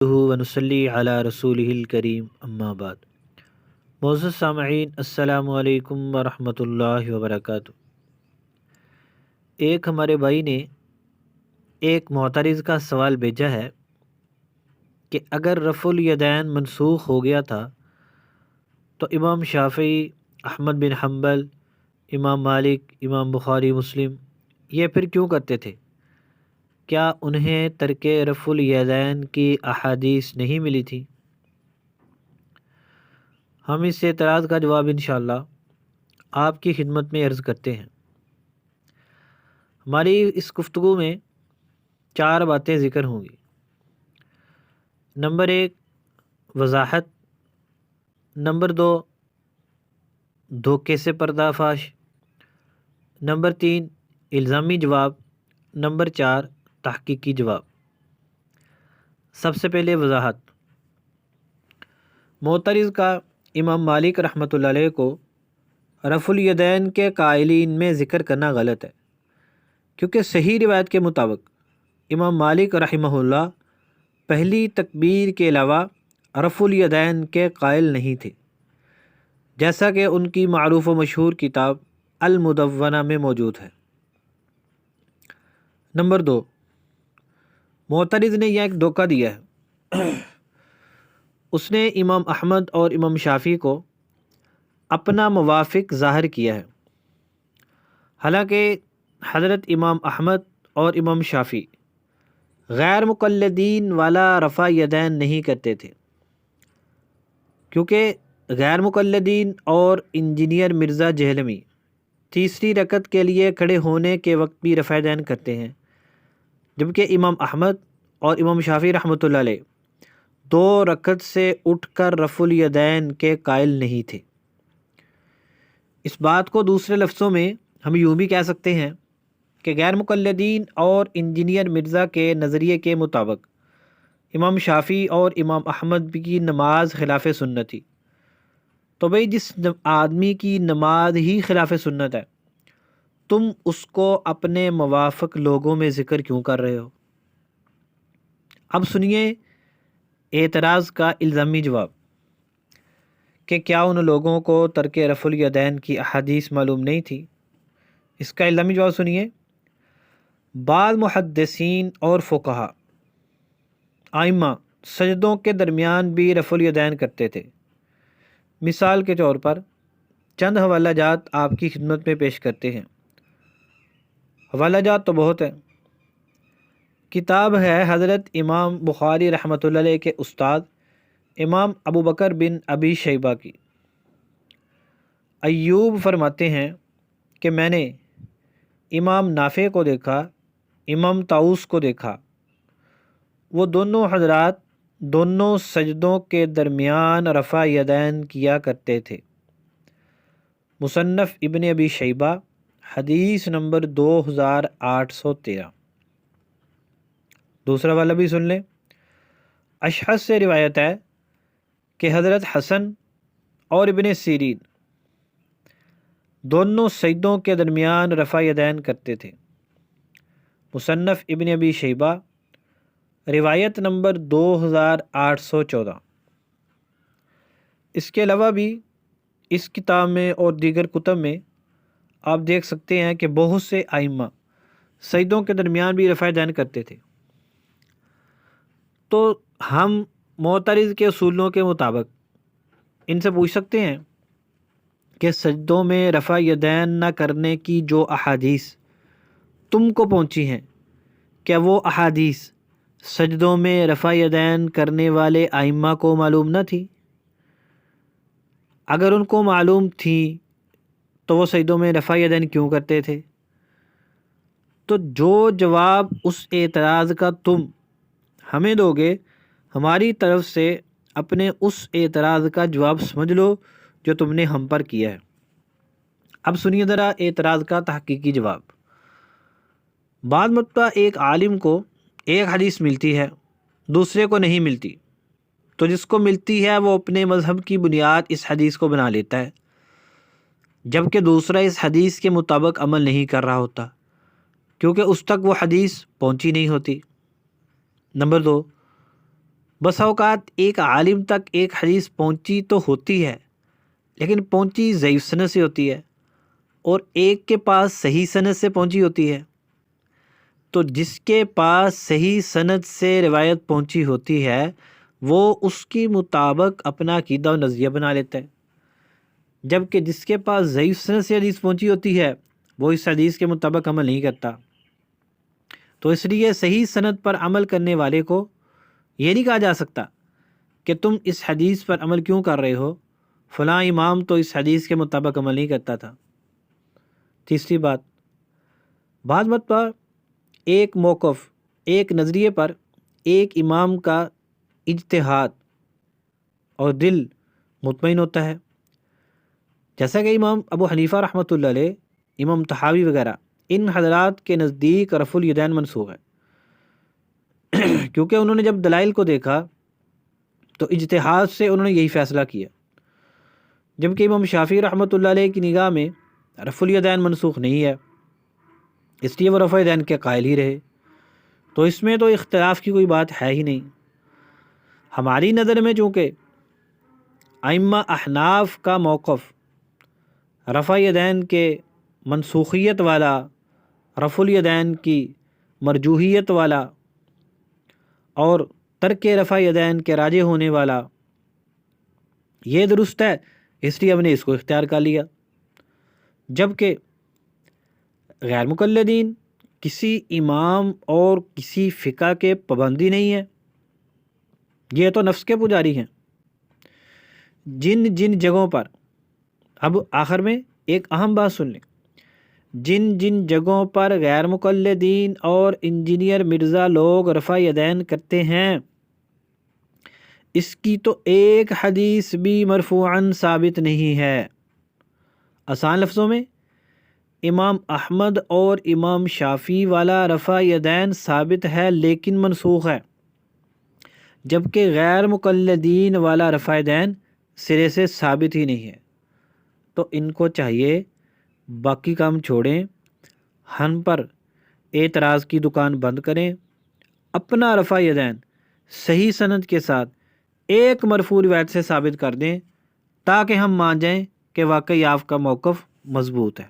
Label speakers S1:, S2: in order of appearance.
S1: ونصلی علی رسولہ الکریم اما بعد۔ معزز سامعین، السلام علیکم ورحمۃ اللہ وبرکاتہ۔ ایک ہمارے بھائی نے ایک معترض کا سوال بھیجا ہے کہ اگر رفع الیدین منسوخ ہو گیا تھا تو امام شافعی، احمد بن حنبل، امام مالک، امام بخاری، مسلم یہ پھر کیوں کرتے تھے؟ کیا انہیں ترک رفع الیدین کی احادیث نہیں ملی تھی؟ ہم اس اعتراض کا جواب انشاءاللہ آپ کی خدمت میں عرض کرتے ہیں۔ ہماری اس گفتگو میں 4 باتیں ذکر ہوں گی۔ نمبر 1 وضاحت، نمبر 2 دھوکے سے پردہ فاش، نمبر 3 الزامی جواب، نمبر 4 تحقیقی جواب۔ سب سے پہلے وضاحت۔ معترض کا امام مالک رحمۃ اللہ علیہ کو رفع الیدین کے قائلین میں ذکر کرنا غلط ہے، کیونکہ صحیح روایت کے مطابق امام مالک رحمہ اللہ پہلی تکبیر کے علاوہ رفع الیدین کے قائل نہیں تھے، جیسا کہ ان کی معروف و مشہور کتاب المدونہ میں موجود ہے۔ نمبر 2 معترض نے یہ ایک دھوکہ دیا ہے۔ اس نے امام احمد اور امام شافعی کو اپنا موافق ظاہر کیا ہے، حالانکہ حضرت امام احمد اور امام شافعی غیر مقلدین والا رفع یدین نہیں کرتے تھے، کیونکہ غیر مقلدین اور انجینئر مرزا جہلمی تیسری رکعت کے لیے کھڑے ہونے کے وقت بھی رفع یدین کرتے ہیں، جبکہ امام احمد اور امام شافعی رحمۃ اللہ علیہ 2 رکعت سے اٹھ کر رفع الیدین کے قائل نہیں تھے۔ اس بات کو دوسرے لفظوں میں ہم یوں بھی کہہ سکتے ہیں کہ غیر مقلدین اور انجینئر مرزا کے نظریے کے مطابق امام شافعی اور امام احمد کی نماز خلاف سنت تھی، تو بھئی جس آدمی کی نماز ہی خلاف سنت ہے تم اس کو اپنے موافق لوگوں میں ذکر کیوں کر رہے ہو؟ اب سنیے اعتراض کا الزامی جواب کہ کیا ان لوگوں کو ترک رفع الیدین کی احادیث معلوم نہیں تھی؟ اس کا الزامی جواب سنیے۔ بعض محدثین اور فقہا ائمہ سجدوں کے درمیان بھی رفع الیدین کرتے تھے۔ مثال کے طور پر چند حوالہ جات آپ کی خدمت میں پیش کرتے ہیں۔ حوالہ جات تو بہت ہیں۔ کتاب ہے حضرت امام بخاری رحمۃ اللہ علیہ کے استاد امام ابو بکر بن ابی شیبہ کی۔ ایوب فرماتے ہیں کہ میں نے امام نافع کو دیکھا، امام طاؤس کو دیکھا، وہ دونوں حضرات دونوں سجدوں کے درمیان رفع یدین کیا کرتے تھے۔ مصنف ابن ابی شیبہ، حدیث نمبر 2813۔ دوسرا والا بھی سن لیں۔ اشعث سے روایت ہے کہ حضرت حسن اور ابن سیرین دونوں سجدوں کے درمیان رفع یدین کرتے تھے۔ مصنف ابن ابی شیبہ، روایت نمبر 2814۔ اس کے علاوہ بھی اس کتاب میں اور دیگر کتب میں آپ دیکھ سکتے ہیں کہ بہت سے ائمہ سجدوں کے درمیان بھی رفع یدین کرتے تھے۔ تو ہم معترض کے اصولوں کے مطابق ان سے پوچھ سکتے ہیں کہ سجدوں میں رفع یدین نہ کرنے کی جو احادیث تم کو پہنچی ہیں، کیا وہ احادیث سجدوں میں رفع یدین کرنے والے ائمہ کو معلوم نہ تھی؟ اگر ان کو معلوم تھی تو وہ سجدوں میں رفع یدین کیوں کرتے تھے؟ تو جو جواب اس اعتراض کا تم ہمیں دو گے، ہماری طرف سے اپنے اس اعتراض کا جواب سمجھ لو جو تم نے ہم پر کیا ہے۔ اب سنیے ذرا اعتراض کا تحقیقی جواب۔ بعض مرتبہ ایک عالم کو ایک حدیث ملتی ہے، دوسرے کو نہیں ملتی، تو جس کو ملتی ہے وہ اپنے مذہب کی بنیاد اس حدیث کو بنا لیتا ہے، جبکہ دوسرا اس حدیث کے مطابق عمل نہیں کر رہا ہوتا، کیونکہ اس تک وہ حدیث پہنچی نہیں ہوتی۔ نمبر 2 بسا اوقات ایک عالم تک ایک حدیث پہنچی تو ہوتی ہے، لیکن پہنچی ضعیف سند سے ہوتی ہے، اور ایک کے پاس صحیح سند سے پہنچی ہوتی ہے۔ تو جس کے پاس صحیح سند سے روایت پہنچی ہوتی ہے وہ اس کی مطابق اپنا عقیدہ و نظریہ بنا لیتا ہے، جبکہ جس کے پاس ضعیف سند سے حدیث پہنچی ہوتی ہے وہ اس حدیث کے مطابق عمل نہیں کرتا۔ تو اس لیے صحیح سند پر عمل کرنے والے کو یہ نہیں کہا جا سکتا کہ تم اس حدیث پر عمل کیوں کر رہے ہو، فلاں امام تو اس حدیث کے مطابق عمل نہیں کرتا تھا۔ تیسری بات، بعض مرتبہ ایک موقف، ایک نظریے پر ایک امام کا اجتہاد اور دل مطمئن ہوتا ہے، جیسا کہ امام ابو حنیفہ رحمۃ اللہ علیہ، امام طحاوی وغیرہ، ان حضرات کے نزدیک رفع الیدین منسوخ ہے، کیونکہ انہوں نے جب دلائل کو دیکھا تو اجتہاد سے انہوں نے یہی فیصلہ کیا، جبکہ امام شافعی رحمۃ اللہ علیہ کی نگاہ میں رفع الیدین منسوخ نہیں ہے، اس لیے وہ رفع یدین کے قائل ہی رہے۔ تو اس میں تو اختلاف کی کوئی بات ہے ہی نہیں۔ ہماری نظر میں چونکہ ائمہ احناف کا موقف رفع یدین کے منسوخیت والا، رفع الیدین کی مرجوحیت والا اور ترک رفع یدین کے راجح ہونے والا، یہ درست ہے، اس لیے ہم نے اس کو اختیار کر لیا۔ جبکہ غیر مقلدین کسی امام اور کسی فقہ کے پابندی نہیں ہے، یہ تو نفس کے پجاری ہیں۔ جن جن جگہوں پر، اب آخر میں ایک اہم بات سن لیں، جن جن جگہوں پر غیر مقلدین اور انجینئر مرزا لوگ رفع یدین کرتے ہیں، اس کی تو ایک حدیث بھی مرفوعاً ثابت نہیں ہے۔ آسان لفظوں میں، امام احمد اور امام شافعی والا رفع یدین ثابت ہے لیکن منسوخ ہے، جبکہ غیر مقلدین والا رفع یدین سرے سے ثابت ہی نہیں ہے۔ تو ان کو چاہیے باقی کام چھوڑیں، ہن پر اعتراض کی دکان بند کریں، اپنا رفع یدین صحیح سند کے ساتھ ایک مرفوع روایت سے ثابت کر دیں، تاکہ ہم مان جائیں کہ واقعی آپ کا موقف مضبوط ہے۔